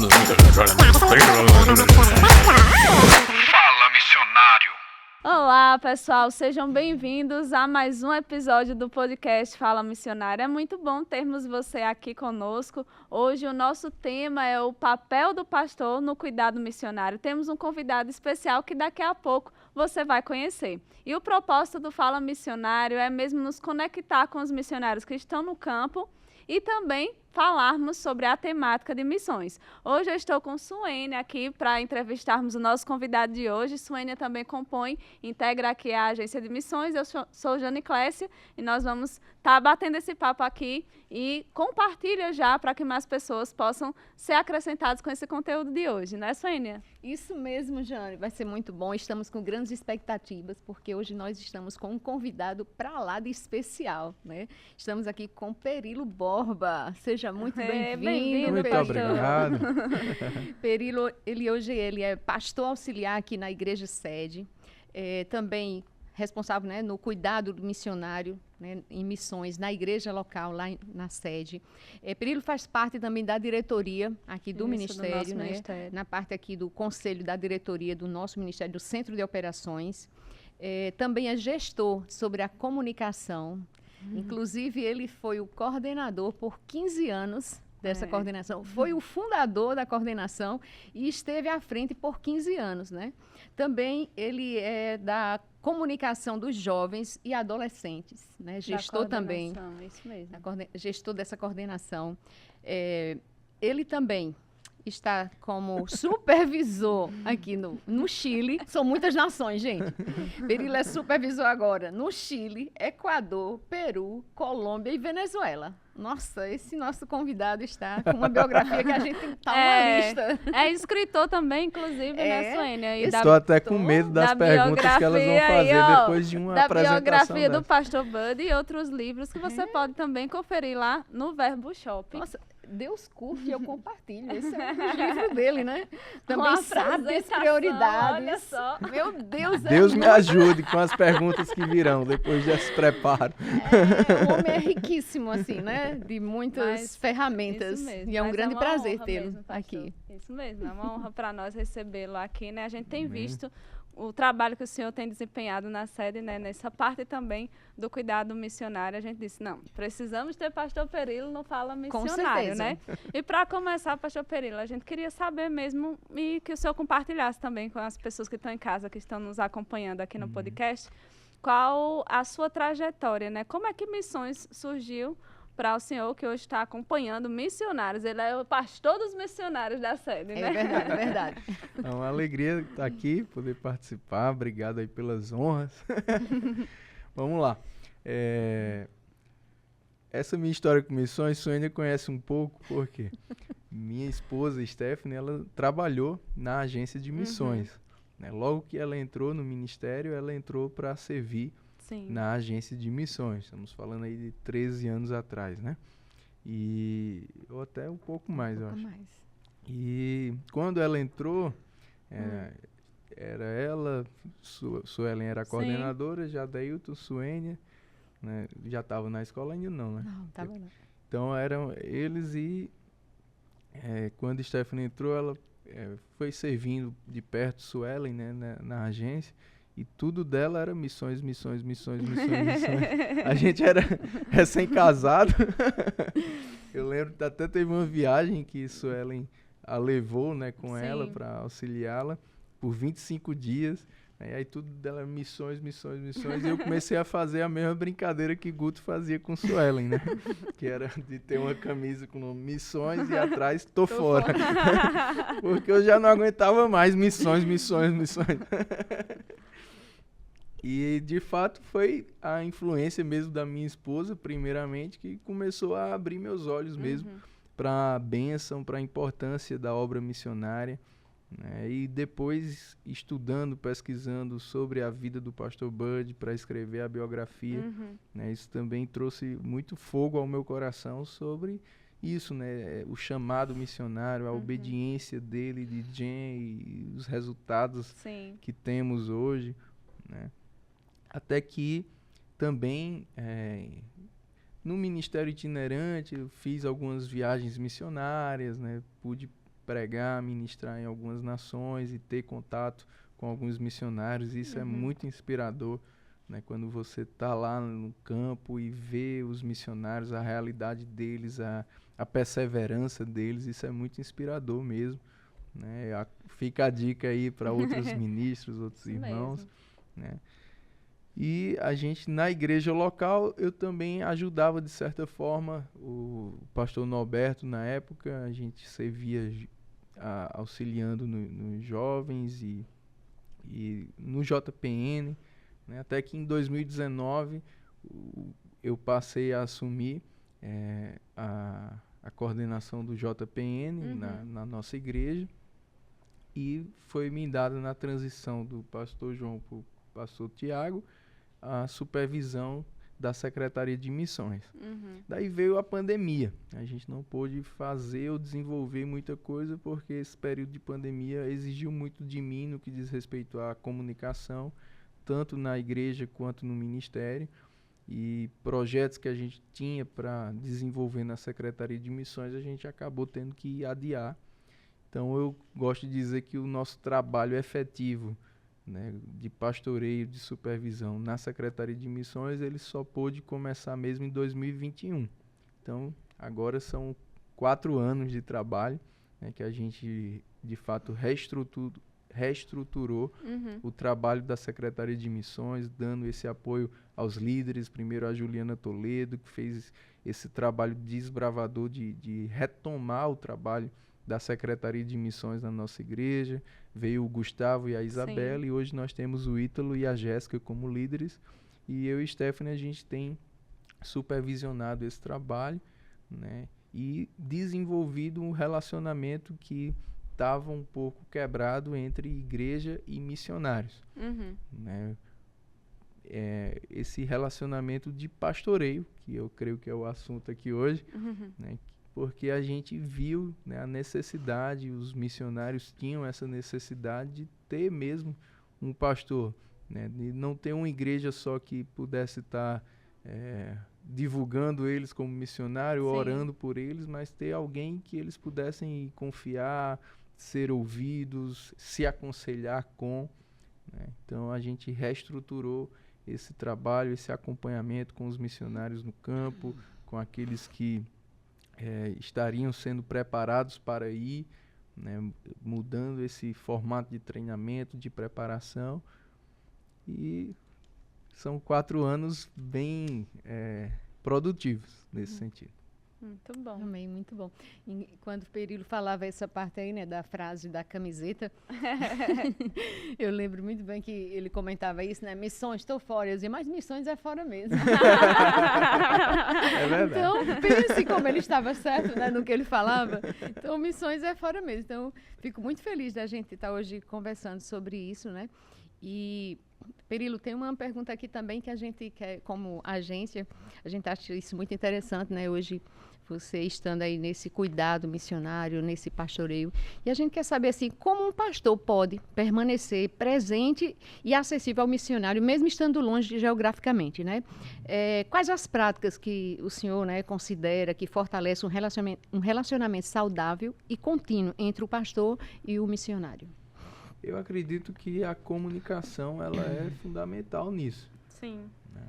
Fala, missionário. Olá, pessoal, sejam bem-vindos a mais um episódio do podcast Fala Missionário. É muito bom termos você aqui conosco. Hoje o nosso tema é o papel do pastor no cuidado missionário. Temos um convidado especial que daqui a pouco você vai conhecer. E o propósito do Fala Missionário é mesmo nos conectar com os missionários que estão no campo e também falarmos sobre a temática de missões. Hoje eu estou com Suênia aqui para entrevistarmos o nosso convidado de hoje. Suênia também integra aqui a agência de missões. Eu sou Jane Clécia e nós vamos estar batendo esse papo aqui e compartilha já para que mais pessoas possam ser acrescentadas com esse conteúdo de hoje, né, Suênia? Isso mesmo, Jane, vai ser muito bom. Estamos com grandes expectativas, porque hoje nós estamos com um convidado para lá de especial, né? Estamos aqui com Perilo Borba. Seja muito bem-vindo, Muito pastor. obrigado. Perilo, hoje ele é pastor auxiliar aqui na igreja sede, também responsável, né, no cuidado do missionário, né, em missões na igreja local, lá na sede. Perilo faz parte também da diretoria aqui do ministério, né, na parte aqui do conselho da diretoria do nosso ministério, do Centro de Operações. Também é gestor sobre a comunicação. Inclusive, ele foi o coordenador por 15 anos dessa coordenação. Foi o fundador da coordenação e esteve à frente por 15 anos, né? Também ele é da comunicação dos jovens e adolescentes, né? Gestor também. Isso mesmo. Gestor dessa coordenação. Ele também está como supervisor aqui no Chile. São muitas nações, gente. Perilo é supervisor agora no Chile, Equador, Peru, Colômbia e Venezuela. Nossa, esse nosso convidado está com uma biografia que a gente tem que estar uma lista. É escritor também, inclusive, né, Suênia? Estou até com medo das perguntas que elas vão fazer depois de uma apresentação da biografia dessa. do Pastor Bud e outros livros que você pode também conferir lá no Verbo Shopping. Nossa, Deus curte e eu compartilho. Esse é um livro dele, né? Também Uma sabe as apresentação, prioridades. olha só. Meu Deus, Deus me ajude com as perguntas que virão, depois já se preparo. O homem é riquíssimo, assim, né? De muitas ferramentas. Isso mesmo, E é um mas grande uma prazer honra tê-lo mesmo, pastor. aqui. Isso mesmo, é uma honra para nós recebê-lo aqui, né? A gente tem visto o trabalho que o senhor tem desempenhado na sede, né? Nessa parte também do cuidado missionário. A gente disse, não, precisamos ter pastor Perilo no Fala Missionário, né? E para começar, pastor Perilo, a gente queria saber mesmo e que o senhor compartilhasse também com as pessoas que estão em casa, que estão nos acompanhando aqui no podcast, qual a sua trajetória, né? Como é que Missões surgiu para o senhor que hoje está acompanhando missionários? Ele é o pastor dos missionários da sede, né? É verdade, é verdade. É uma alegria estar aqui, poder participar. Obrigado aí pelas honras. Vamos lá. Essa minha história com missões, Suênia conhece um pouco, porque minha esposa, Stephanie, ela trabalhou na agência de missões. Né? Logo que ela entrou no ministério, ela entrou para servir na agência de missões. Estamos falando aí de 13 anos atrás, né? Ou até um pouco mais, eu acho. E quando ela entrou, era ela, Suelen era a coordenadora, Jadeilton, Suênia, né? Já estava na escola ainda não, né? Não, estava não. Então eram eles e quando Stephanie entrou, ela foi servindo de perto Suelen, né, na agência. E tudo dela era missões. A gente era recém-casado. Eu lembro que até teve uma viagem que Suelen a levou, né, com ela para auxiliá-la por 25 dias. E aí tudo dela era missões. E eu comecei a fazer a mesma brincadeira que Guto fazia com Suelen, né? Que era de ter uma camisa com o nome Missões e atrás tô fora. Porque eu já não aguentava mais missões. E, de fato, foi a influência mesmo da minha esposa, primeiramente, que começou a abrir meus olhos mesmo para a bênção, para a importância da obra missionária. Né? E depois, estudando, pesquisando sobre a vida do pastor Bud para escrever a biografia, né? Isso também trouxe muito fogo ao meu coração sobre isso, né? O chamado missionário, a obediência dele, de Jen, e os resultados que temos hoje, né? Até que também no ministério itinerante eu fiz algumas viagens missionárias, né? Pude pregar, ministrar em algumas nações e ter contato com alguns missionários. Isso é muito inspirador, né? Quando você está lá no campo e vê os missionários, a realidade deles, a perseverança deles, isso é muito inspirador mesmo, né? Fica a dica aí para outros ministros, outros irmãos, né? E a gente, na igreja local, eu também ajudava de certa forma o pastor Norberto na época. A gente servia auxiliando nos jovens e no JPN, né? Até que em 2019 eu passei a assumir a coordenação do JPN na nossa igreja, e foi me dada na transição do pastor João para o pastor Tiago a supervisão da Secretaria de Missões. Daí veio a pandemia. A gente não pôde fazer ou desenvolver muita coisa porque esse período de pandemia exigiu muito de mim no que diz respeito à comunicação, tanto na igreja quanto no ministério, e projetos que a gente tinha para desenvolver na Secretaria de Missões a gente acabou tendo que adiar. Então eu gosto de dizer que o nosso trabalho efetivo, né, de pastoreio, de supervisão na Secretaria de Missões, ele só pôde começar mesmo em 2021. Então, agora são 4 anos de trabalho, né, que a gente, de fato, reestruturou o trabalho da Secretaria de Missões, dando esse apoio aos líderes, primeiro a Juliana Toledo, que fez esse trabalho desbravador de retomar o trabalho da Secretaria de Missões na nossa igreja. Veio o Gustavo e a Isabela, e hoje nós temos o Ítalo e a Jéssica como líderes, e eu e Stephanie a gente tem supervisionado esse trabalho, né, e desenvolvido um relacionamento que estava um pouco quebrado entre igreja e missionários, né? Esse relacionamento de pastoreio, que eu creio que é o assunto aqui hoje, né, porque a gente viu, né, a necessidade, os missionários tinham essa necessidade de ter mesmo um pastor, né, de não ter uma igreja só que pudesse estar divulgando eles como missionário, orando por eles, mas ter alguém que eles pudessem confiar, ser ouvidos, se aconselhar com, né? Então a gente reestruturou esse trabalho, esse acompanhamento com os missionários no campo, com aqueles que estariam sendo preparados para ir, né, mudando esse formato de treinamento, de preparação, e são 4 anos bem produtivos nesse sentido. Muito bom. Também, muito bom. E quando o Perilo falava essa parte aí, né, da frase da camiseta, eu lembro muito bem que ele comentava isso, né, missões, estou fora. Eu dizia, mas missões é fora mesmo. É verdade. Então, pense como ele estava certo, né, no que ele falava. Então, missões é fora mesmo. Então, fico muito feliz da gente estar hoje conversando sobre isso, né. E, Perilo, tem uma pergunta aqui também que a gente quer, como agência, a gente acha isso muito interessante, né, hoje você estando aí nesse cuidado missionário, nesse pastoreio, e a gente quer saber, assim, como um pastor pode permanecer presente e acessível ao missionário, mesmo estando longe geograficamente, né? Quais as práticas que o senhor, né, considera que fortalecem um relacionamento saudável e contínuo entre o pastor e o missionário? Eu acredito que a comunicação ela é fundamental nisso. Sim. Né?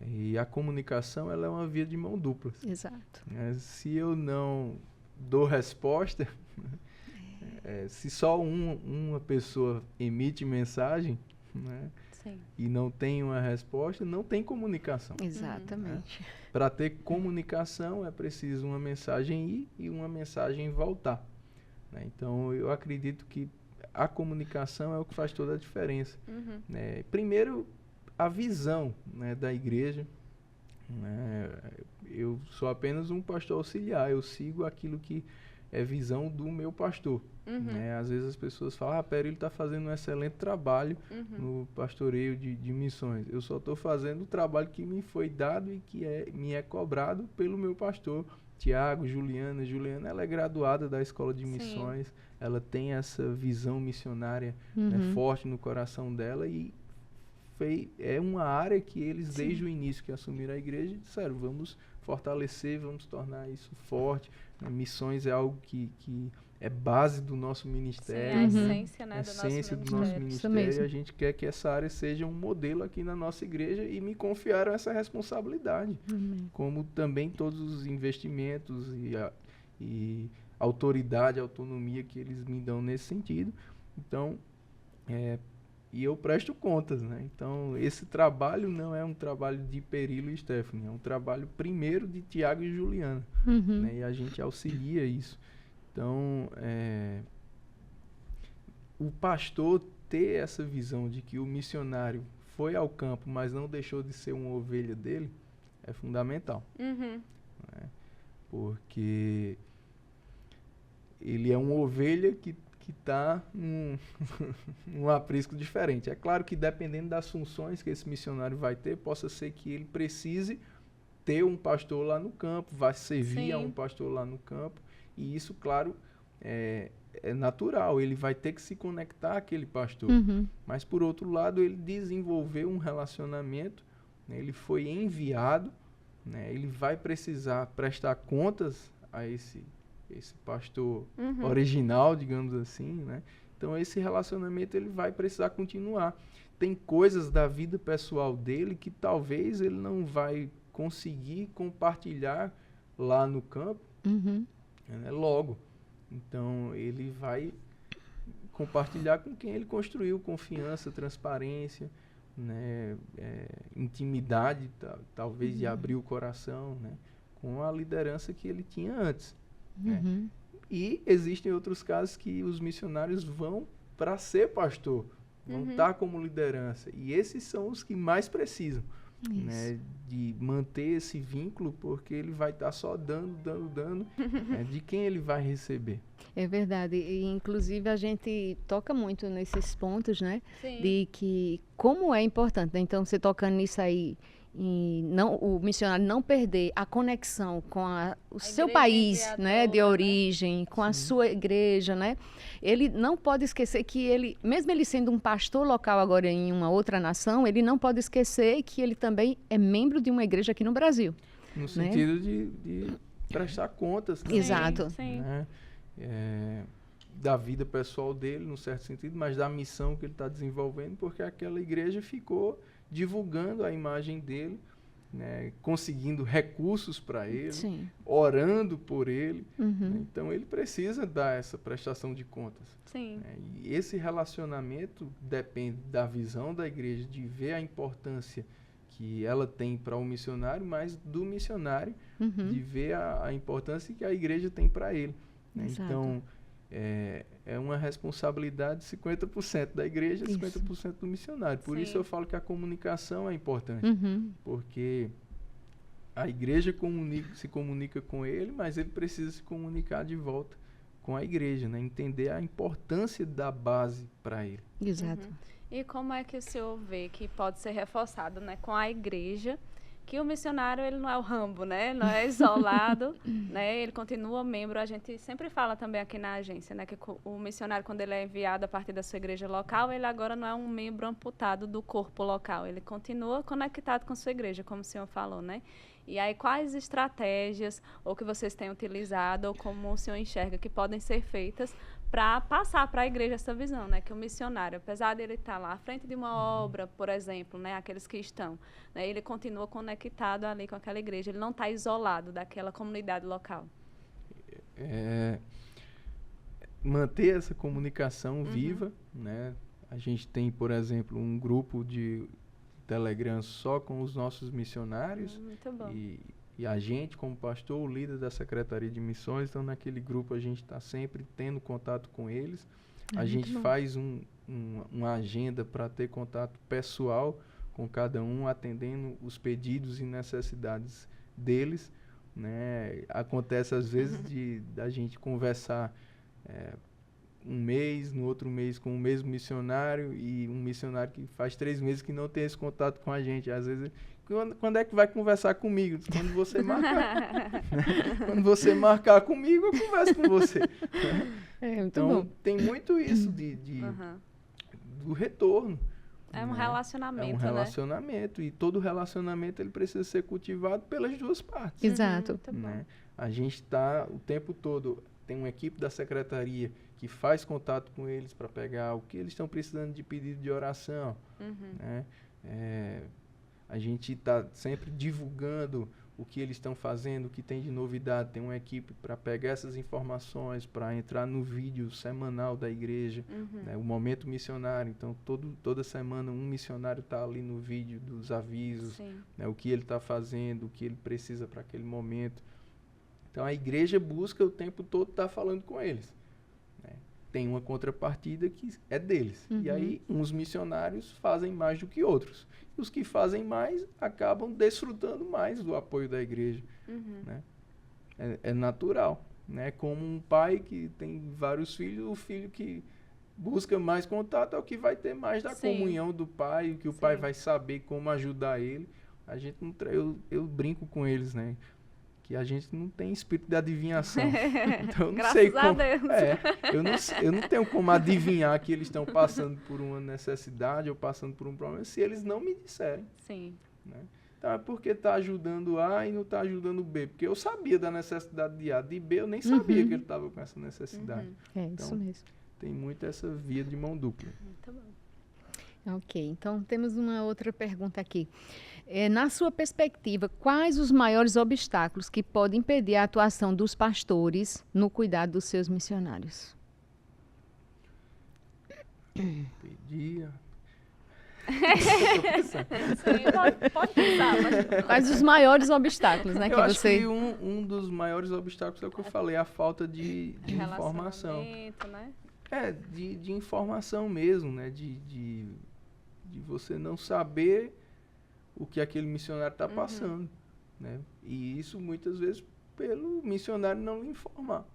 E a comunicação ela é uma via de mão dupla. Exato. Se eu não dou resposta, se só uma pessoa emite mensagem, né, e não tem uma resposta, não tem comunicação. Exatamente. Né? Para ter comunicação é preciso uma mensagem ir e uma mensagem voltar. Né? Então eu acredito que a comunicação é o que faz toda a diferença. Né? Primeiro, a visão, né, da igreja. Né? Eu sou apenas um pastor auxiliar, eu sigo aquilo que é visão do meu pastor. Né? Às vezes as pessoas falam, Perilo está fazendo um excelente trabalho no pastoreio de missões. Eu só estou fazendo o trabalho que me foi dado e que me é cobrado pelo meu pastor, Tiago, Juliana. Juliana, ela é graduada da Escola de Missões, ela tem essa visão missionária, né, forte no coração dela, e é uma área que eles, desde o início que assumiram a igreja, disseram, vamos fortalecer, vamos tornar isso forte. Missões é algo que é base do nosso Sim, ministério, a né? essência, né, do nosso Essência do nosso ministério. Isso ministério. mesmo. A gente quer que essa área seja um modelo aqui na nossa igreja e me confiaram essa responsabilidade, como também todos os investimentos e autoridade, autonomia que eles me dão nesse sentido. Então, e eu presto contas, né? Então, esse trabalho não é um trabalho de Perilo e Stephanie, é um trabalho primeiro de Tiago e Juliana, né? E a gente auxilia isso. Então, o pastor ter essa visão de que o missionário foi ao campo, mas não deixou de ser uma ovelha dele, é fundamental. Uhum. Né? Porque ele é uma ovelha que está num aprisco diferente. É claro que dependendo das funções que esse missionário vai ter, possa ser que ele precise ter um pastor lá no campo, vai servir Sim. a um pastor lá no campo, e isso, claro, é natural, ele vai ter que se conectar àquele pastor. Mas, por outro lado, ele desenvolveu um relacionamento, né? Ele foi enviado, né? Ele vai precisar prestar contas a esse pastor original, digamos assim, né? Então, esse relacionamento ele vai precisar continuar. Tem coisas da vida pessoal dele que talvez ele não vai conseguir compartilhar lá no campo, né, logo. Então, ele vai compartilhar com quem ele construiu confiança, transparência, né, intimidade, talvez de abrir o coração, né, com a liderança que ele tinha antes. Né? E existem outros casos que os missionários vão para ser pastor, vão estar como liderança. E esses são os que mais precisam, né, de manter esse vínculo, porque ele vai estar só dando, né, de quem ele vai receber. É verdade. E, inclusive, a gente toca muito nesses pontos, né? Sim. De que como é importante, né? Então, você tocando nisso aí, o missionário não perder a conexão com o seu igreja país, enviadora, né, de né? origem, com a sua igreja, né? Ele não pode esquecer que ele, mesmo ele sendo um pastor local agora em uma outra nação, ele não pode esquecer que ele também é membro de uma igreja aqui no Brasil. No sentido de prestar contas também, Exato. Sim. né? Da vida pessoal dele, num certo sentido, mas da missão que ele está desenvolvendo, porque aquela igreja ficou divulgando a imagem dele, né, conseguindo recursos para ele, Sim. orando por ele. Né? Então, ele precisa dar essa prestação de contas. Sim. Né? E esse relacionamento depende da visão da igreja, de ver a importância que ela tem para o missionário, mas do missionário de ver a importância que a igreja tem para ele. Né? Então, é uma responsabilidade 50% da igreja e 50% do missionário. Por isso eu falo que a comunicação é importante, porque a igreja se comunica com ele, mas ele precisa se comunicar de volta com a igreja, né? Entender a importância da base para ele. Exato. E como é que o senhor vê que pode ser reforçado, né, com a igreja, que o missionário ele não é o Rambo, né? Não é isolado, né? Ele continua membro. A gente sempre fala também aqui na agência, né, que o missionário, quando ele é enviado a partir da sua igreja local, ele agora não é um membro amputado do corpo local. Ele continua conectado com sua igreja, como o senhor falou, né? E aí, quais estratégias ou que vocês têm utilizado ou como o senhor enxerga que podem ser feitas para passar para a igreja essa visão, né? Que o missionário, apesar de ele estar lá à frente de uma obra, por exemplo, né? Aqueles que estão, né? Ele continua conectado ali com aquela igreja, ele não está isolado daquela comunidade local. Manter essa comunicação viva, né? A gente tem, por exemplo, um grupo de Telegram só com os nossos missionários. Muito bom. E a gente, como pastor, o líder da Secretaria de Missões, então naquele grupo a gente está sempre tendo contato com eles. A gente faz uma agenda para ter contato pessoal com cada um, atendendo os pedidos e necessidades deles. Né? Acontece às vezes da gente conversar um mês, no outro mês com o mesmo missionário, e um missionário que faz 3 meses que não tem esse contato com a gente. Às vezes, quando é que vai conversar comigo? Quando você marcar. Quando você marcar comigo, eu converso com você. Então, tem muito isso do retorno. É um relacionamento, É um relacionamento, e todo relacionamento ele precisa ser cultivado pelas duas partes. Exato. Muito bom. Né? A gente está o tempo todo tem uma equipe da secretaria que faz contato com eles para pegar o que eles estão precisando de pedido de oração, né? A gente está sempre divulgando o que eles estão fazendo, o que tem de novidade. Tem uma equipe para pegar essas informações, para entrar no vídeo semanal da igreja, né? O Momento Missionário. Então, toda semana um missionário está ali no vídeo dos avisos, né? O que ele está fazendo, o que ele precisa para aquele momento. Então, a igreja busca o tempo todo estar falando com eles, né? Tem uma contrapartida que é deles. E aí, uns missionários fazem mais do que outros. E os que fazem mais acabam desfrutando mais do apoio da igreja, né? É natural, né? Como um pai que tem vários filhos, o filho que busca mais contato é o que vai ter mais da comunhão do pai, o que o pai vai saber como ajudar ele. A gente não eu brinco com eles, né? Que a gente não tem espírito de adivinhação. Então, eu não sei como. Eu não tenho como adivinhar que eles estão passando por uma necessidade ou passando por um problema se eles não me disserem. Né? Então, é porque está ajudando A e não está ajudando B. Porque eu sabia da necessidade de A, de B eu nem sabia que ele estava com essa necessidade. Então, isso mesmo. Tem muito essa via de mão dupla. Muito bom. Ok, então temos uma outra pergunta aqui. Na sua perspectiva, quais os maiores obstáculos que podem impedir a atuação dos pastores no cuidado dos seus missionários? Pedia. Pode pensar. Mas... Quais os maiores obstáculos, né? Eu acho que um dos maiores obstáculos é o que eu falei, a falta de informação. Né? De informação mesmo, né? De você não saber o que aquele missionário está passando, né? E isso muitas vezes pelo missionário não lhe informar,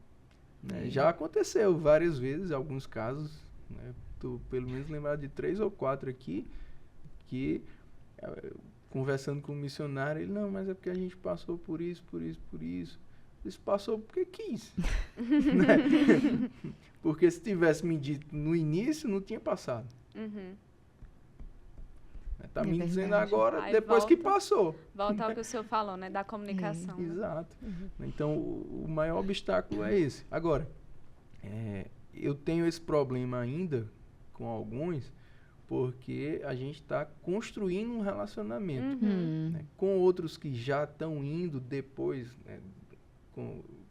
né? Já aconteceu várias vezes, alguns casos, né? Tô pelo menos lembrado de 3 ou 4 aqui, que conversando com o missionário, ele, não, mas é porque a gente passou por isso. Isso passou porque quis. Né? Porque se tivesse me dito no início, não tinha passado. Está me dizendo agora, aí depois que passou. Volta ao que o senhor falou, né? Da comunicação. Né? Exato. Então, o maior obstáculo é esse. Agora, eu tenho esse problema ainda com alguns, porque a gente está construindo um relacionamento, né? Com outros que já estão indo depois, né?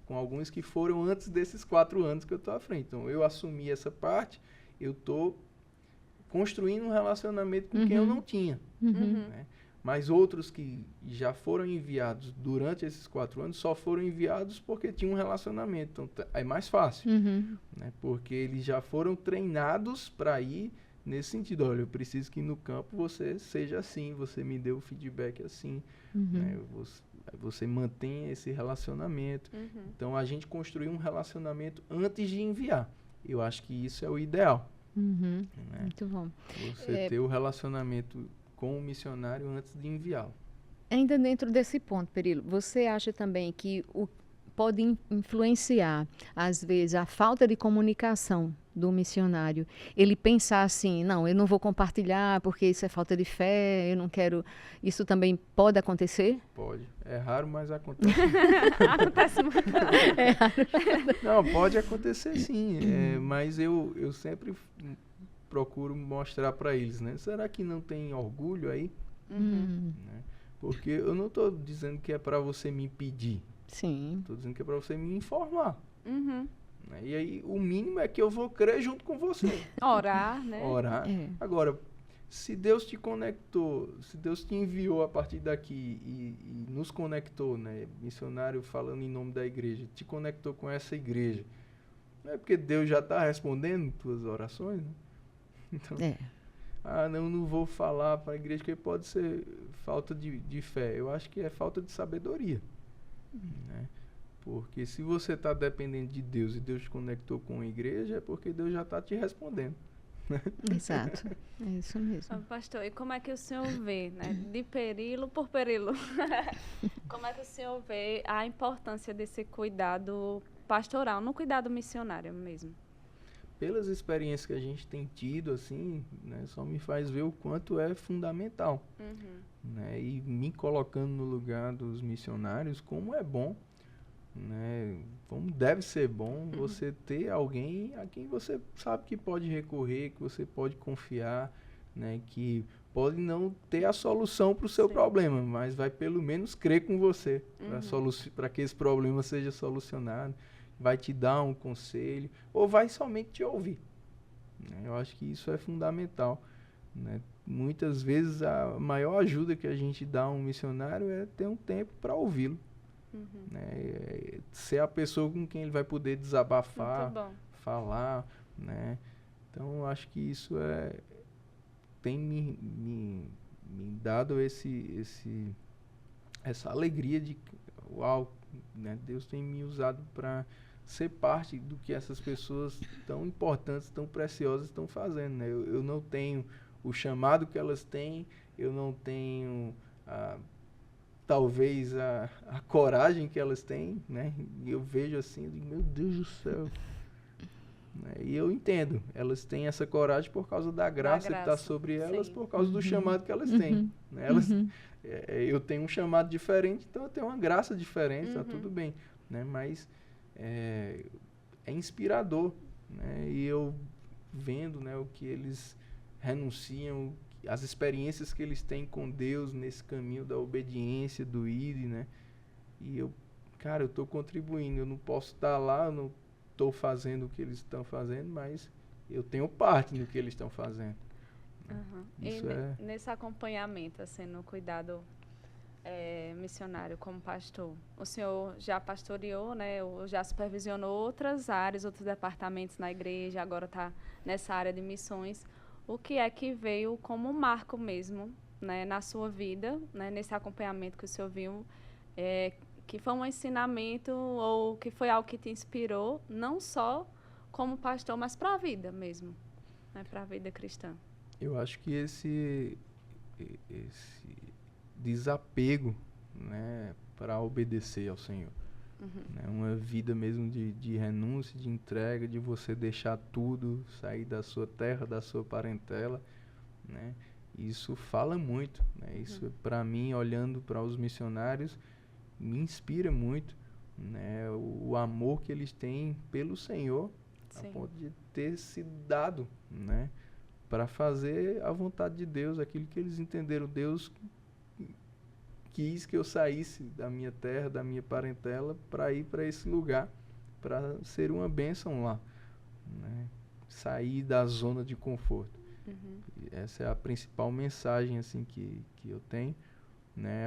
Com alguns que foram antes desses 4 anos que eu estou à frente. Então, eu assumi essa parte, eu estou construindo um relacionamento com quem eu não tinha. Né? Mas outros que já foram enviados durante esses 4 anos, só foram enviados porque tinham um relacionamento. Então, é mais fácil. Né? Porque eles já foram treinados para ir nesse sentido. Olha, eu preciso que no campo você seja assim, você me dê o feedback assim, né? Você mantenha esse relacionamento. Então, a gente construiu um relacionamento antes de enviar. Eu acho que isso é o ideal. Né? Muito bom. Você ter o relacionamento com o missionário antes de enviá-lo. Ainda dentro desse ponto, Perilo, você acha também que pode influenciar, às vezes, a falta de comunicação do missionário? Ele pensar assim, não, eu não vou compartilhar porque isso é falta de fé, eu não quero... Isso também pode acontecer? Pode. É raro, mas acontece. Acontece muito. Não, pode acontecer sim. Mas eu sempre procuro mostrar para eles, né? Será que não tem orgulho aí? Né? Porque eu não estou dizendo que é para você me impedir. Sim. Estou dizendo que é para você me informar. Né? E aí, o mínimo é que eu vou crer junto com você. Orar, né? Orar. Agora, se Deus te conectou, se Deus te enviou a partir daqui e nos conectou, né? Missionário falando em nome da igreja, te conectou com essa igreja, não é porque Deus já está respondendo tuas orações, né? Então, não vou falar para a igreja, que pode ser falta de fé. Eu acho que é falta de sabedoria. Né? Porque se você está dependendo de Deus e Deus te conectou com a igreja, é porque Deus já está te respondendo. Exato, é isso mesmo. Pastor, e como é que o senhor vê, né, de Perilo por Perilo, como é que o senhor vê a importância desse cuidado pastoral, no cuidado missionário mesmo? Pelas experiências que a gente tem tido, assim, né, só me faz ver o quanto é fundamental. Né, e me colocando no lugar dos missionários, como é bom né? Como deve ser bom você ter alguém a quem você sabe que pode recorrer, que você pode confiar, né? Que pode não ter a solução para o seu Sim. problema, mas vai pelo menos crer com você para que esse problema seja solucionado, vai te dar um conselho ou vai somente te ouvir, né? Eu acho que isso é fundamental, né? Muitas vezes a maior ajuda que a gente dá a um missionário é ter um tempo para ouvi-lo, né? Ser a pessoa com quem ele vai poder desabafar, Muito bom. falar, né? Então eu acho que isso tem me dado essa alegria de uau, né? Deus tem me usado para ser parte do que essas pessoas tão importantes, tão preciosas estão fazendo, né? Eu não tenho o chamado que elas têm, eu não tenho talvez a coragem que elas têm, né? E eu vejo assim, eu digo, meu Deus do céu. Né? E eu entendo, elas têm essa coragem por causa da graça que está sobre elas, sim. por causa do chamado que elas têm. Né? Eu tenho um chamado diferente, então eu tenho uma graça diferente, tá tudo bem. Né? Mas é inspirador, né? E eu vendo, né, o que eles renunciam, as experiências que eles têm com Deus nesse caminho da obediência, do ir, né? E eu estou contribuindo, eu não posso estar lá, eu não estou fazendo o que eles estão fazendo, mas eu tenho parte no que eles estão fazendo. Isso E nesse acompanhamento, assim, no cuidado missionário como pastor, o senhor já pastoreou, né, ou já supervisionou outras áreas, outros departamentos na igreja, agora está nessa área de missões. O que é que veio como marco mesmo, né, na sua vida, né, nesse acompanhamento que o senhor viu, que foi um ensinamento ou que foi algo que te inspirou, não só como pastor, mas para a vida mesmo, né, para a vida cristã? Eu acho que esse desapego, né, para obedecer ao Senhor. Né, uma vida mesmo de renúncia, de entrega, de você deixar tudo, sair da sua terra, da sua parentela, né? Isso fala muito, né? Isso, para mim, olhando para os missionários, me inspira muito, né? O amor que eles têm pelo Senhor, Sim. a ponto de ter se dado, né, para fazer a vontade de Deus, aquilo que eles entenderam. Deus quis que eu saísse da minha terra, da minha parentela, para ir para esse lugar, para ser uma bênção lá, né? Sair da zona de conforto. Essa é a principal mensagem assim que eu tenho, né?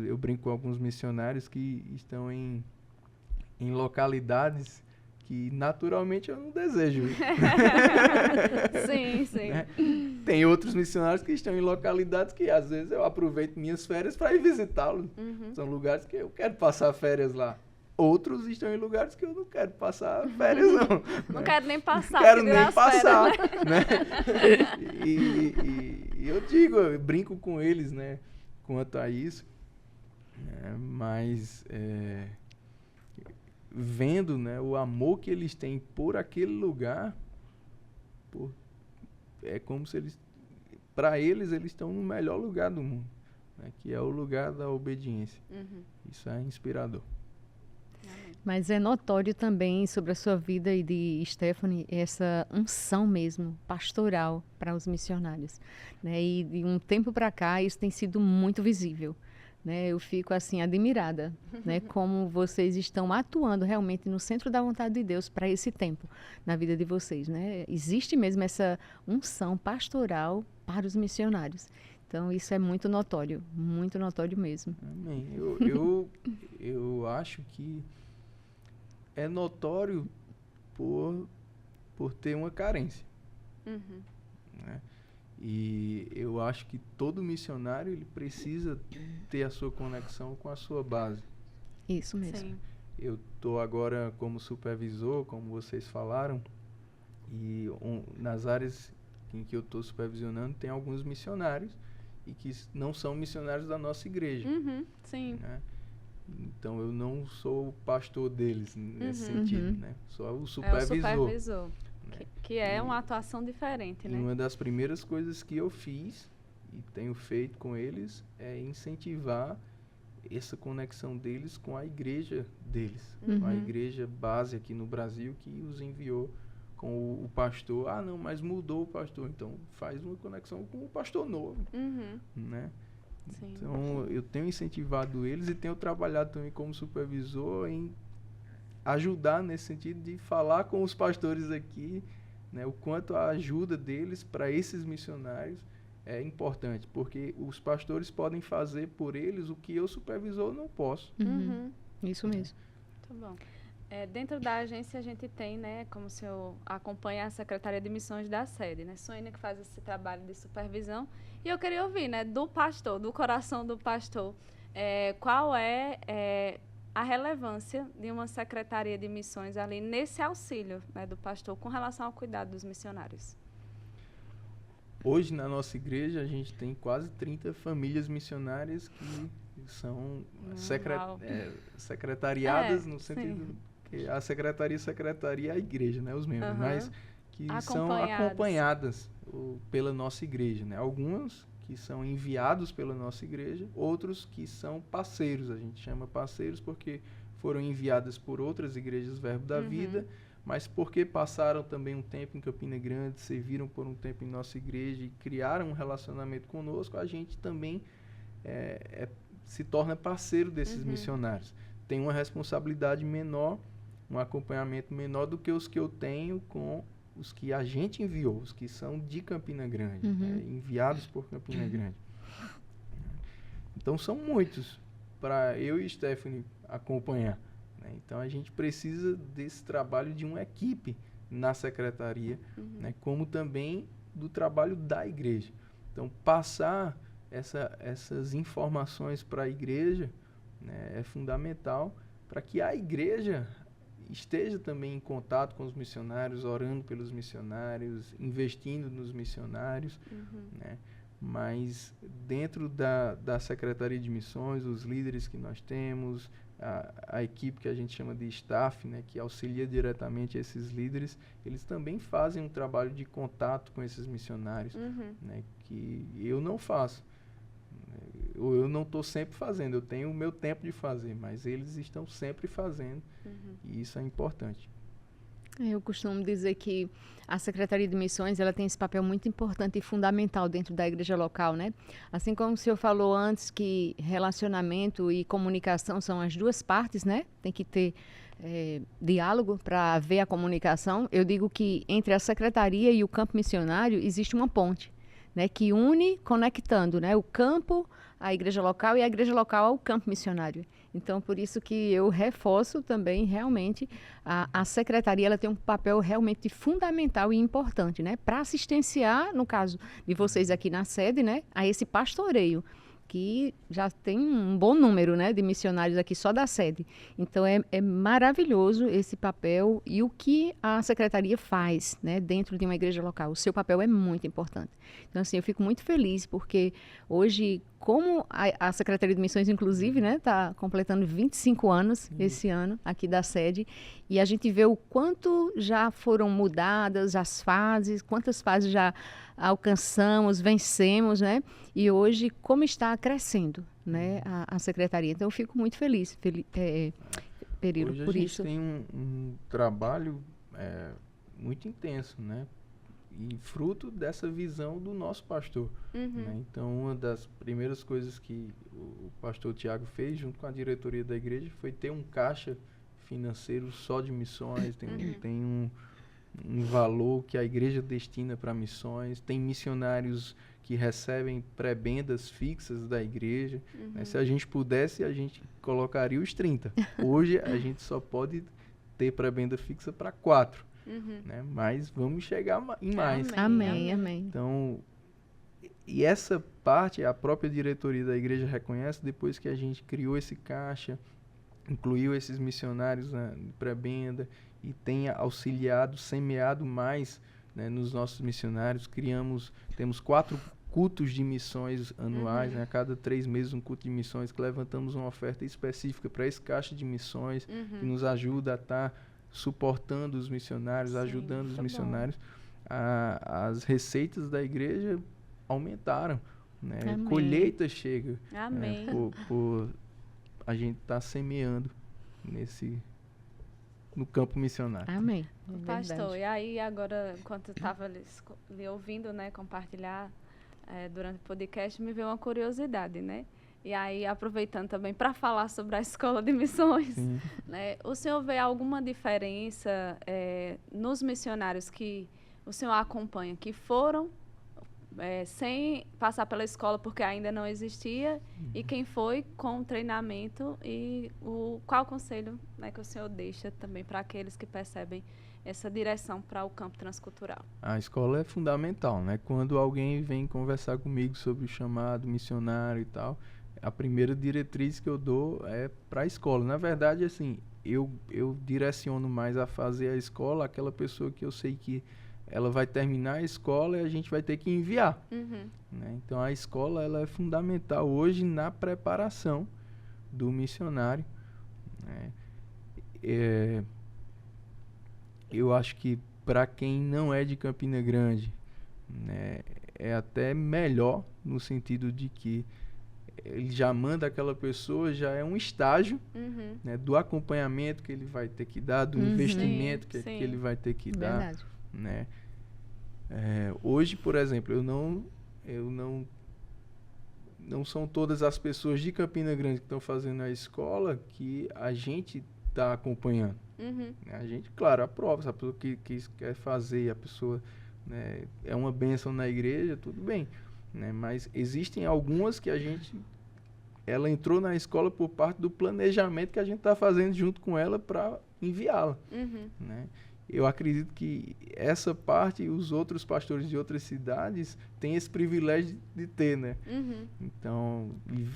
Eu brinco com alguns missionários que estão em localidades que naturalmente eu não desejo. Sim, sim. Né? Tem outros missionários que estão em localidades que às vezes eu aproveito minhas férias para ir visitá-los. São lugares que eu quero passar férias lá. Outros estão em lugares que eu não quero passar férias, não. Não né? quero nem passar. Não quero nem férias, passar. né? Né? E eu digo, eu brinco com eles, né, quanto a isso. Mas vendo, né, o amor que eles têm por aquele lugar, é como se para eles estão no melhor lugar do mundo, né, que é o lugar da obediência. Isso é inspirador. Mas é notório também sobre a sua vida e de Stephanie essa unção mesmo pastoral para os missionários, né? E de um tempo para cá isso tem sido muito visível, né? Eu fico assim admirada, né? Como vocês estão atuando realmente no centro da vontade de Deus para esse tempo na vida de vocês, né? Existe mesmo essa unção pastoral para os missionários. Então isso é muito notório mesmo. Amém. Eu acho que é notório por ter uma carência. Né? E eu acho que todo missionário ele precisa ter a sua conexão com a sua base. Isso mesmo. Sim. Eu estou agora como supervisor, como vocês falaram, e nas áreas em que eu estou supervisionando tem alguns missionários e que não são missionários da nossa igreja. Sim. Né? Então eu não sou o pastor deles nesse sentido, né? Sou o supervisor. É o supervisor, né? que é uma atuação diferente, né? E uma das primeiras coisas que eu fiz e tenho feito com eles é incentivar essa conexão deles com a igreja deles, com a igreja base aqui no Brasil que os enviou com o pastor. Ah, não, mas mudou o pastor, então faz uma conexão com o pastor novo, né? Sim. Então, eu tenho incentivado eles e tenho trabalhado também como supervisor em ajudar nesse sentido de falar com os pastores aqui, né, o quanto a ajuda deles para esses missionários é importante, porque os pastores podem fazer por eles o que eu, supervisor, não posso. Isso mesmo. Muito bom. Dentro da agência a gente tem, né, como o senhor acompanha a Secretaria de Missões da sede, né, Suene que faz esse trabalho de supervisão, e eu queria ouvir, né, do pastor, do coração do pastor, qual é a relevância de uma Secretaria de Missões ali nesse auxílio, né, do pastor com relação ao cuidado dos missionários. Hoje, na nossa igreja, a gente tem quase 30 famílias missionárias que são secretariadas, no sentido que a secretaria é a igreja, né, os membros, mas que são acompanhadas pela nossa igreja, né? Algumas que são enviados pela nossa igreja, outros que são parceiros. A gente chama parceiros porque foram enviadas por outras igrejas Verbo da Vida, mas porque passaram também um tempo em Campina Grande, serviram por um tempo em nossa igreja e criaram um relacionamento conosco, a gente também se torna parceiro desses missionários. Tem uma responsabilidade menor, um acompanhamento menor do que os que eu tenho com os que a gente enviou, os que são de Campina Grande, enviados por Campina Grande. Então são muitos para eu e Stephanie acompanhar, né? Então a gente precisa desse trabalho de uma equipe na secretaria, né? Como também do trabalho da igreja. Então passar essas informações para a igreja, né, é fundamental para que a igreja esteja também em contato com os missionários, orando pelos missionários, investindo nos missionários, né? Mas dentro da Secretaria de Missões, os líderes que nós temos, a equipe que a gente chama de staff, né, que auxilia diretamente esses líderes, eles também fazem um trabalho de contato com esses missionários, né, que eu não faço. Eu não estou sempre fazendo, eu tenho o meu tempo de fazer, mas eles estão sempre fazendo, e isso é importante. Eu costumo dizer que a Secretaria de Missões ela tem esse papel muito importante e fundamental dentro da igreja local, né? Assim como o senhor falou antes que relacionamento e comunicação são as duas partes, né? Tem que ter diálogo para haver a comunicação. Eu digo que entre a Secretaria e o campo missionário existe uma ponte, né? Que une conectando, né? O campo à igreja local e a igreja local ao campo missionário. Então, por isso que eu reforço também, realmente, a secretaria ela tem um papel realmente fundamental e importante, né? Para assistenciar, no caso de vocês aqui na sede, né? A esse pastoreio, que já tem um bom número, né, de missionários aqui só da sede. Então, é maravilhoso esse papel e o que a secretaria faz, né, dentro de uma igreja local. O seu papel é muito importante. Então, assim, eu fico muito feliz porque hoje, como a Secretaria de Missões, inclusive, né, está completando 25 anos esse ano aqui da sede, e a gente vê o quanto já foram mudadas as fases, quantas fases já alcançamos, vencemos, né? E hoje, como está crescendo, né, a secretaria. Então, eu fico muito feliz, Perillo, hoje por a gente isso. tem um trabalho muito intenso, né? E fruto dessa visão do nosso pastor, né? Então, uma das primeiras coisas que o pastor Tiago fez, junto com a diretoria da igreja, foi ter um caixa financeiro só de missões, tem um valor que a igreja destina para missões, tem missionários que recebem prebendas fixas da igreja, né? Se a gente pudesse, a gente colocaria os 30. Hoje, a gente só pode ter prebenda fixa para 4. Né? Mas vamos chegar em mais. Amém. Então, e essa parte a própria diretoria da igreja reconhece depois que a gente criou esse caixa, incluiu esses missionários na prebenda e tem auxiliado, semeado mais, né, nos nossos missionários. Temos 4 cultos de missões anuais, né? A cada 3 meses um culto de missões, que levantamos uma oferta específica para esse caixa de missões, que nos ajuda a estar suportando os missionários, sim, ajudando os missionários. As receitas da igreja aumentaram, né? Colheita chega, Amém. Por a gente está semeando no campo missionário. Amém. Pastor, Verdade. e aí agora, enquanto eu estava lhe ouvindo, né, compartilhar durante o podcast, me veio uma curiosidade, né? E aí, aproveitando também para falar sobre a Escola de Missões, Sim. né? O senhor vê alguma diferença nos missionários que o senhor acompanha, que foram sem passar pela escola porque ainda não existia, e quem foi com o treinamento, e qual conselho, né, que o senhor deixa também para aqueles que percebem essa direção para o campo transcultural? A escola é fundamental, né? Quando alguém vem conversar comigo sobre o chamado missionário e tal, a primeira diretriz que eu dou é para a escola. Na verdade, assim, eu direciono mais a fazer a escola aquela pessoa que eu sei que ela vai terminar a escola e a gente vai ter que enviar. Uhum. Né? Então, a escola ela é fundamental hoje na preparação do missionário. Né? Eu acho que para quem não é de Campina Grande, né, é até melhor no sentido de que ele já manda aquela pessoa, já é um estágio, Uhum. né, do acompanhamento que ele vai ter que dar, do investimento que Sim. ele vai ter que dar. Verdade. Né? Hoje, por exemplo, não são todas as pessoas de Campina Grande que estão fazendo a escola que a gente está acompanhando. Uhum. A gente, claro, aprova. Se a pessoa que quer fazer, a pessoa, né, é uma bênção na igreja, tudo bem. Né? Mas existem algumas que ela entrou na escola por parte do planejamento que a gente está fazendo junto com ela para enviá-la. Uhum. Né? Eu acredito que essa parte, os outros pastores de outras cidades têm esse privilégio de ter, né? Uhum. Então,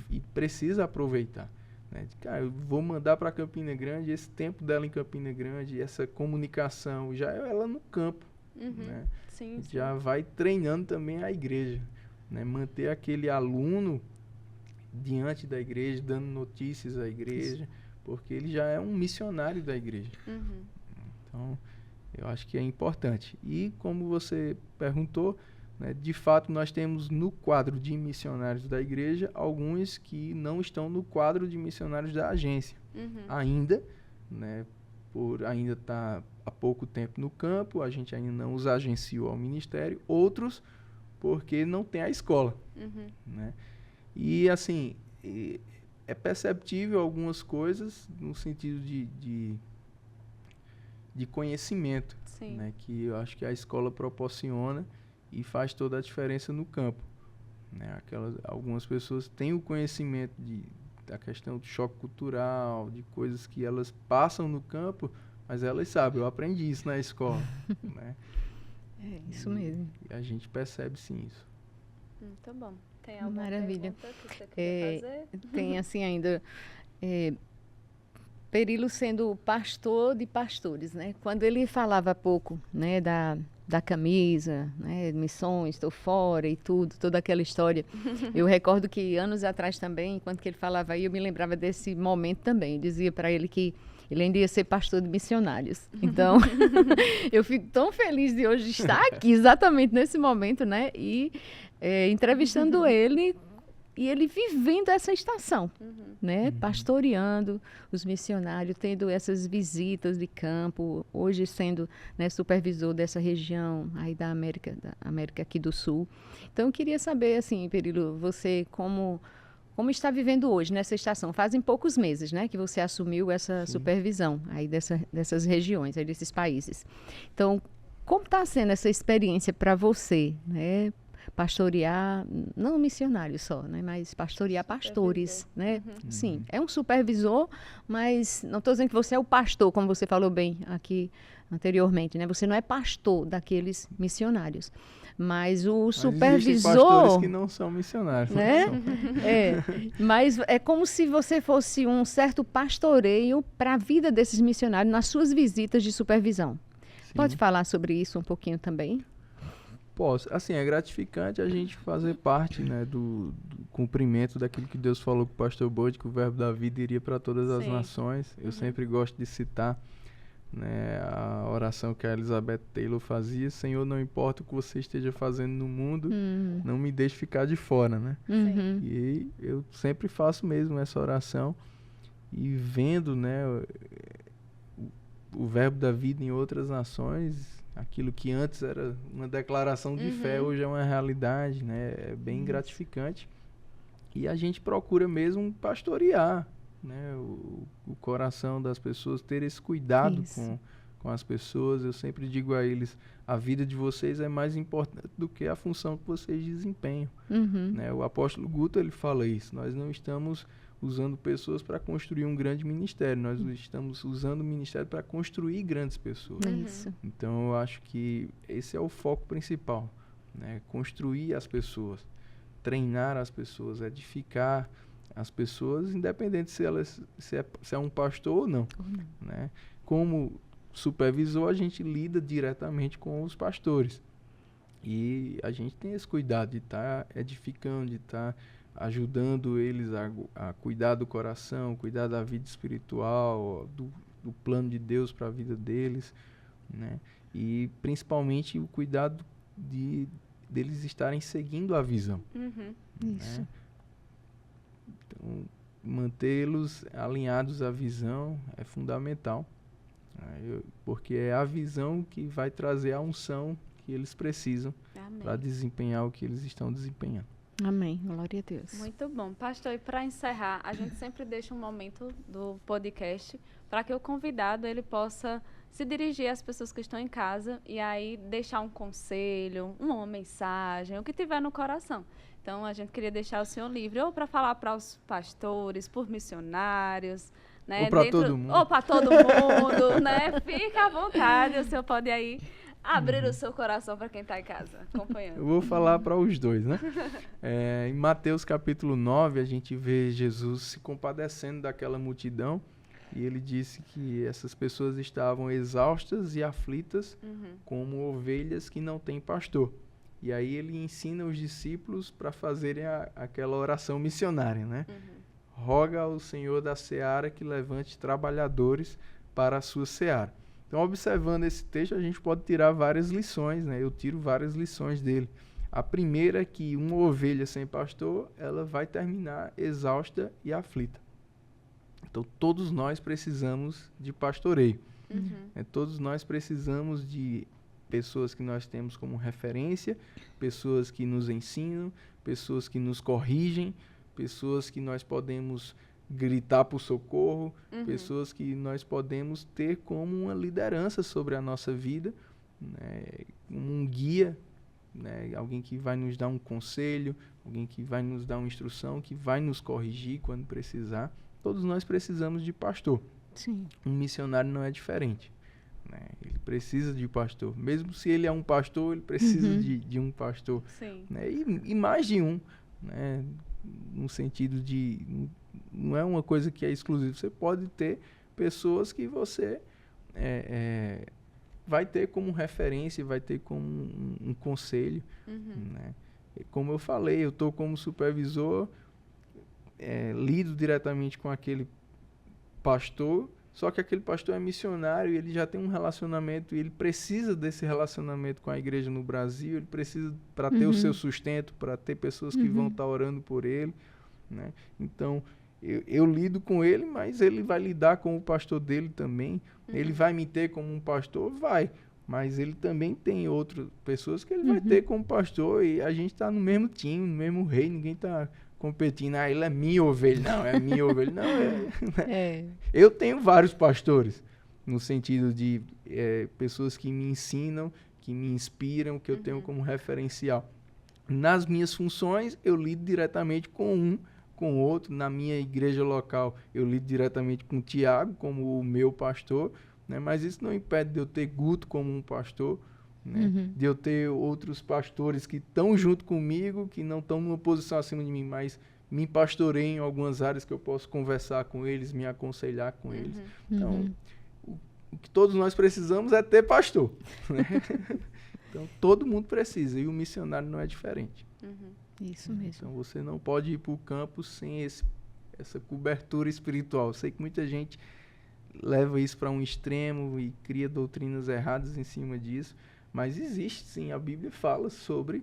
e precisa aproveitar. Né? Cara, eu vou mandar para Campina Grande, esse tempo dela em Campina Grande, essa comunicação, já é ela no campo. Uhum. Né? Sim, sim. Já vai treinando também a igreja. Né? Manter aquele aluno diante da igreja, dando notícias à igreja, porque ele já é um missionário da igreja. Uhum. Então, eu acho que é importante. E como você perguntou, né, de fato nós temos no quadro de missionários da igreja alguns que não estão no quadro de missionários da agência. Uhum. Ainda, né, por ainda estar há pouco tempo no campo, a gente ainda não os agenciou ao ministério. Outros porque não tem a escola. Uhum. Né? E assim, é perceptível algumas coisas no sentido de conhecimento, Sim. né, que eu acho que a escola proporciona e faz toda a diferença no campo. Né? Algumas pessoas têm o conhecimento da questão do choque cultural, de coisas que elas passam no campo, mas elas sabem, eu aprendi isso na escola. Né? É isso mesmo. E a gente percebe sim isso. Muito bom. Tem alguma Maravilha. pergunta que você queria fazer? Tem assim ainda Perilo sendo pastor de pastores, né? Quando ele falava há pouco, né, da camisa, né, missões, estou fora e tudo, toda aquela história. Eu recordo que anos atrás também, enquanto que ele falava aí, eu me lembrava desse momento também. Eu dizia para ele que ele ainda ia ser pastor de missionários. Então, eu fico tão feliz de hoje estar aqui, exatamente nesse momento, né? E entrevistando ele, e ele vivendo essa estação, né? Pastoreando os missionários, tendo essas visitas de campo, hoje sendo, né, supervisor dessa região aí da América aqui do Sul. Então, eu queria saber, assim, Perilo, você como está vivendo hoje nessa estação? Fazem poucos meses, né, que você assumiu essa supervisão aí dessas regiões, aí desses países. Então, como está sendo essa experiência para você, né? Pastorear, não missionários só, né, mas pastorear pastores, né? Sim, é um supervisor, mas não estou dizendo que você é o pastor, como você falou bem aqui anteriormente, né? Você não é pastor daqueles missionários, mas o supervisor... Existem pastores que não são missionários. Né? Não são. Mas é como se você fosse um certo pastoreio para a vida desses missionários nas suas visitas de supervisão. Sim. Pode falar sobre isso um pouquinho também? Posso. Assim, é gratificante a gente fazer parte, né, do cumprimento daquilo que Deus falou com o pastor Bode, que o verbo da vida iria para todas as nações. Eu sempre gosto de citar, né, a oração que a Elizabeth Taylor fazia: Senhor, não importa o que você esteja fazendo no mundo, não me deixe ficar de fora, né? Uhum. E eu sempre faço mesmo essa oração. e vendo, né, o verbo da vida em outras nações, aquilo que antes era uma declaração de fé, hoje é uma realidade, né? É bem gratificante. E a gente procura mesmo pastorear, né, o coração das pessoas, ter esse cuidado com as pessoas. Eu sempre digo a eles, a vida de vocês é mais importante do que a função que vocês desempenham. Né? O apóstolo Guto, ele fala isso, nós não estamos usando pessoas para construir um grande ministério, nós estamos usando o ministério para construir grandes pessoas. Isso. Então eu acho que esse é o foco principal, né? Construir as pessoas, treinar as pessoas, edificar as pessoas, independente se é um pastor ou não. Né? Como supervisor, a gente lida diretamente com os pastores. E a gente tem esse cuidado de estar edificando, de estar ajudando eles a cuidar do coração, cuidar da vida espiritual, do plano de Deus para a vida deles, né? E principalmente o cuidado deles estarem seguindo a visão. Isso. Né? Então, mantê-los alinhados à visão é fundamental, né? Porque é a visão que vai trazer a unção que eles precisam para desempenhar o que eles estão desempenhando. Amém. Glória a Deus. Muito bom. Pastor, e para encerrar, a gente sempre deixa um momento do podcast para que o convidado ele possa se dirigir às pessoas que estão em casa e aí deixar um conselho, uma mensagem, o que tiver no coração. Então, a gente queria deixar o senhor livre, ou para falar para os pastores, por missionários, né? Ou para todo mundo. Ou para todo mundo, né? Fica à vontade, o senhor pode aí abrir o seu coração para quem está em casa, acompanhando. Eu vou falar para os dois, né? Em Mateus capítulo 9, a gente vê Jesus se compadecendo daquela multidão, e ele disse que essas pessoas estavam exaustas e aflitas, como ovelhas que não têm pastor. E aí ele ensina os discípulos para fazerem aquela oração missionária, né? Roga ao Senhor da seara que levante trabalhadores para a sua seara. Então, observando esse texto, a gente pode tirar várias lições, né? Eu tiro várias lições dele. A primeira é que uma ovelha sem pastor, ela vai terminar exausta e aflita. Então, todos nós precisamos de pastoreio. Todos nós precisamos de pessoas que nós temos como referência, pessoas que nos ensinam, pessoas que nos corrigem, pessoas que nós podemos gritar por socorro, pessoas que nós podemos ter como uma liderança sobre a nossa vida, né? Um guia, né? Alguém que vai nos dar um conselho, alguém que vai nos dar uma instrução, que vai nos corrigir quando precisar. Todos nós precisamos de pastor. Sim. Um missionário não é diferente, né? Ele precisa de pastor. Mesmo se ele é um pastor, ele precisa de um pastor. Sim. Né? E mais de um, né? No sentido de... Não é uma coisa que é exclusiva. Você pode ter pessoas que você vai ter como referência, vai ter como um conselho. Né? E como eu falei, eu estou como supervisor, lido diretamente com aquele pastor, só que aquele pastor é missionário e ele já tem um relacionamento, e ele precisa desse relacionamento com a igreja no Brasil, ele precisa para ter o seu sustento, para ter pessoas que vão estar orando por ele. Né? Então, eu lido com ele, mas ele vai lidar com o pastor dele também. Ele vai me ter como um pastor? Vai. Mas ele também tem outras pessoas que ele vai ter como pastor, e a gente está no mesmo time, no mesmo reino, ninguém está competindo. Ah, ele é minha ovelha. Não, é minha ovelha. Não, Eu tenho vários pastores, no sentido de pessoas que me ensinam, que me inspiram, que eu tenho como referencial. Nas minhas funções, eu lido diretamente com um, com o outro. Na minha igreja local, eu lido diretamente com o Tiago, como o meu pastor, né? Mas isso não impede de eu ter Guto como um pastor, né? De eu ter outros pastores que estão junto comigo, que não estão numa posição acima de mim, mas me pastoreiam em algumas áreas que eu posso conversar com eles, me aconselhar com eles. Então, o que todos nós precisamos é ter pastor, né? Então, todo mundo precisa, e o missionário não é diferente. Isso mesmo. Então, você não pode ir para o campo sem essa cobertura espiritual. Eu sei que muita gente leva isso para um extremo e cria doutrinas erradas em cima disso, mas existe sim, a Bíblia fala sobre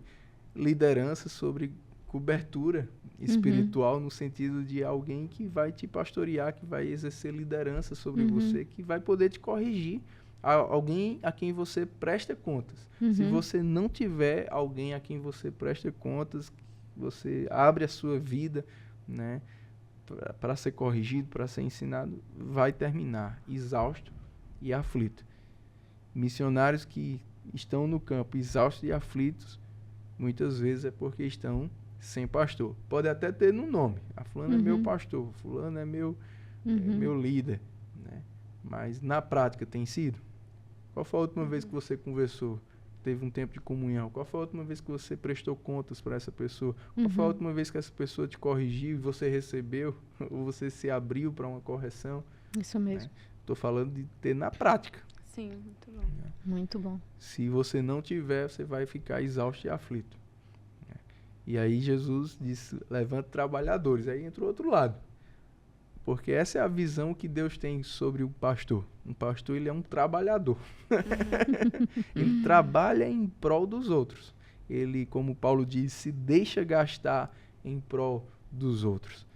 liderança, sobre cobertura espiritual, no sentido de alguém que vai te pastorear, que vai exercer liderança sobre você, que vai poder te corrigir. Alguém a quem você presta contas. Se você não tiver alguém a quem você presta contas, você abre a sua vida, né, para ser corrigido, para ser ensinado, vai terminar exausto e aflito. Missionários que estão no campo exaustos e aflitos, muitas vezes é porque estão sem pastor. Pode até ter no nome. A fulano é meu pastor, fulano é meu líder, né? Mas na prática tem sido? Qual foi a última vez que você conversou? Teve um tempo de comunhão? Qual foi a última vez que você prestou contas para essa pessoa? Qual foi a última vez que essa pessoa te corrigiu e você recebeu? Ou você se abriu para uma correção? Isso mesmo. Estou falando de ter na prática. Sim, muito bom. Muito bom. Se você não tiver, você vai ficar exausto e aflito. E aí Jesus disse, levanta trabalhadores. Aí entra o outro lado. Porque essa é a visão que Deus tem sobre o pastor. Um pastor, ele é um trabalhador. Ele trabalha em prol dos outros. Ele, como Paulo diz, se deixa gastar em prol dos outros.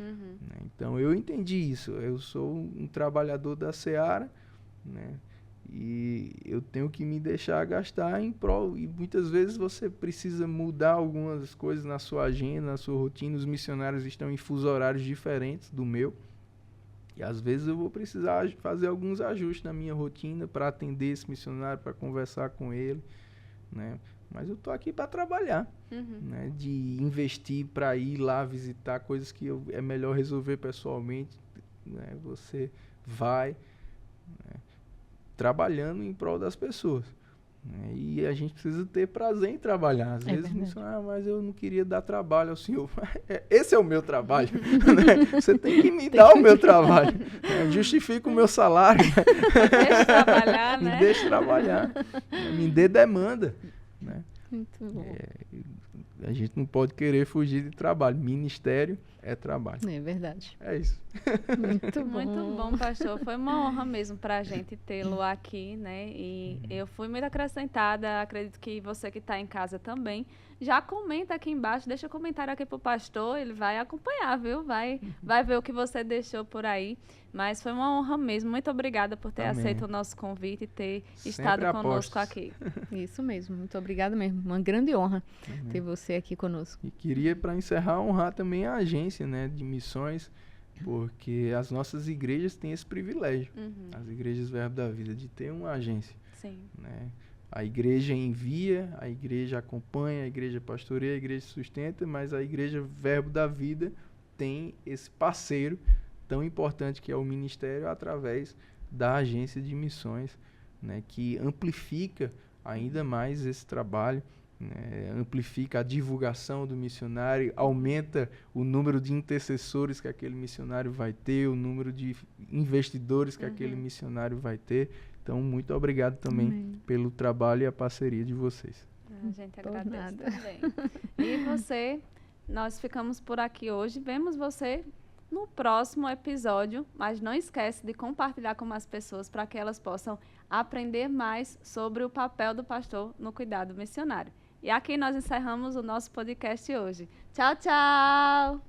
Então, eu entendi isso. Eu sou um trabalhador da seara, né? E eu tenho que me deixar gastar em prol. E muitas vezes você precisa mudar algumas coisas na sua agenda, na sua rotina. Os missionários estão em fuso horários diferentes do meu. E às vezes eu vou precisar fazer alguns ajustes na minha rotina para atender esse missionário, para conversar com ele, né? Mas eu estou aqui para trabalhar, né? De investir para ir lá visitar coisas que é melhor resolver pessoalmente, né? Você vai, né, trabalhando em prol das pessoas. E a gente precisa ter prazer em trabalhar. Às vezes, mas eu não queria dar trabalho ao senhor. Esse é o meu trabalho. Né? Você tem que me dar o meu trabalho. Justifica o meu salário. Deixa trabalhar, né? Me deixa trabalhar. Me dê demanda. Né? Muito bom. A gente não pode querer fugir de trabalho. Ministério é trabalho. É verdade. É isso. Muito bom. Muito bom, pastor. Foi uma honra mesmo para a gente tê-lo aqui, né? E eu fui muito acrescentada. Acredito que você que está em casa também. Já comenta aqui embaixo, deixa comentário aqui pro pastor, ele vai acompanhar, viu? Vai ver o que você deixou por aí. Mas foi uma honra mesmo. Muito obrigada por ter aceito o nosso convite e ter estado conosco aqui. Isso mesmo. Muito obrigada mesmo. Uma grande honra ter você aqui conosco. E queria, para encerrar, honrar também a agência, né, de missões, porque as nossas igrejas têm esse privilégio, as igrejas Verbo da Vida, de ter uma agência. Sim. Né? A igreja envia, a igreja acompanha, a igreja pastoreia, a igreja sustenta, mas a igreja Verbo da Vida tem esse parceiro tão importante que é o ministério através da agência de missões, né, que amplifica ainda mais esse trabalho, né, amplifica a divulgação do missionário, aumenta o número de intercessores que aquele missionário vai ter, o número de investidores que aquele missionário vai ter. Então, muito obrigado também pelo trabalho e a parceria de vocês. A gente agradece também. E você, nós ficamos por aqui hoje. Vemos você no próximo episódio, mas não esquece de compartilhar com as pessoas para que elas possam aprender mais sobre o papel do pastor no cuidado missionário. E aqui nós encerramos o nosso podcast hoje. Tchau, tchau!